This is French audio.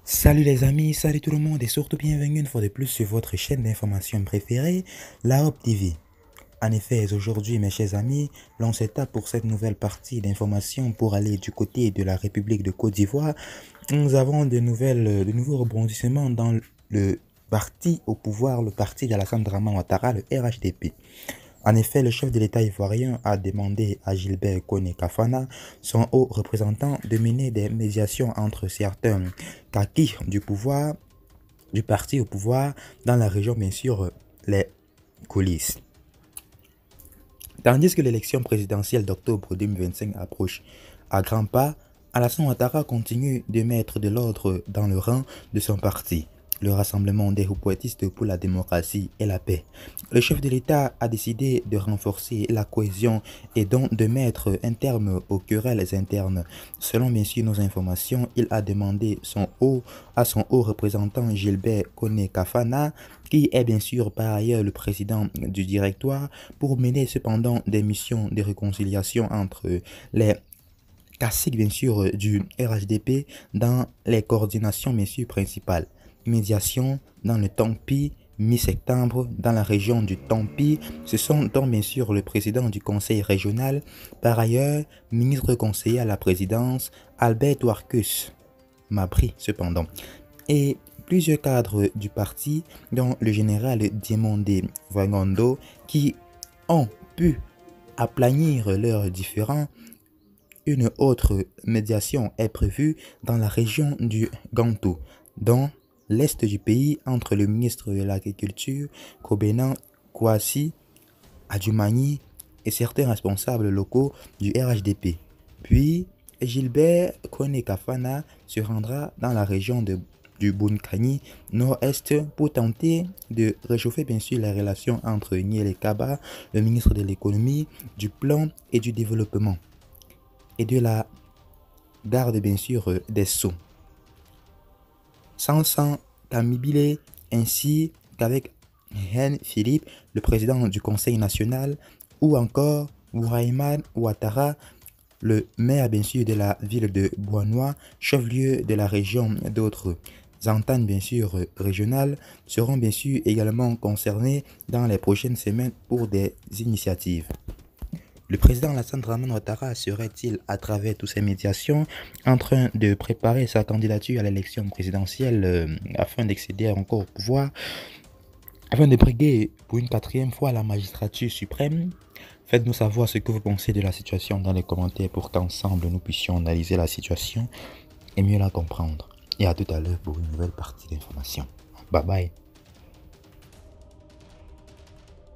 Salut les amis, salut tout le monde et surtout bienvenue une fois de plus sur votre chaîne d'information préférée, la Hop TV. En effet, aujourd'hui mes chers amis, l'on s'étape pour cette nouvelle partie d'information pour aller du côté de la République de Côte d'Ivoire. Nous avons de nouveaux rebondissements dans le parti au pouvoir, le parti d'Alassane Draman Ouattara, le RHDP. En effet, le chef de l'État ivoirien a demandé à Gilbert Kone Kafana, son haut représentant, de mener des médiations entre certains kakis du parti au pouvoir, dans la région, bien sûr, les coulisses. Tandis que l'élection présidentielle d'octobre 2025 approche à grands pas, Alassane Ouattara continue de mettre de l'ordre dans le rang de son parti, le Rassemblement des Hupoitistes pour la démocratie et la paix. Le chef de l'État a décidé de renforcer la cohésion et donc de mettre un terme aux querelles internes. Selon bien sûr nos informations, il a demandé à son haut représentant Gilbert Kone Kafana, qui est bien sûr par ailleurs le président du directoire, pour mener cependant des missions de réconciliation entre les classique bien sûr du RHDP dans les coordinations bien sûr principales. Médiation dans le Tampi, mi-septembre dans la région du Tampi. Ce sont donc bien sûr le président du conseil régional, par ailleurs ministre conseiller à la présidence Albert Warcus Mabry cependant, et plusieurs cadres du parti dont le général Diemondé Vangondo qui ont pu aplanir leurs différends. Une autre médiation est prévue dans la région du Gantou, dans l'est du pays, entre le ministre de l'Agriculture, Kobenan Kouassi Adjumani, et certains responsables locaux du RHDP. Puis, Gilbert Kone Kafana se rendra dans la région du Bunkani nord-est pour tenter de réchauffer bien sûr les relations entre Niel Kaba, le ministre de l'économie, du plan et du développement, et de la garde bien sûr des Sceaux, Sansan Kamibile, ainsi qu'avec Hen Philippe, le président du Conseil national, ou encore Bourahimane Ouattara, le maire bien sûr de la ville de Boinois, chef-lieu de la région. D'autres ententes bien sûr régionales seront bien sûr également concernées dans les prochaines semaines pour des initiatives. Le président Alassane Draman Ouattara serait-il, à travers toutes ces médiations, en train de préparer sa candidature à l'élection présidentielle afin d'accéder encore au pouvoir, afin de briguer pour une 4e fois la magistrature suprême? Faites-nous savoir ce que vous pensez de la situation dans les commentaires pour qu'ensemble nous puissions analyser la situation et mieux la comprendre. Et à tout à l'heure pour une nouvelle partie d'information. Bye bye.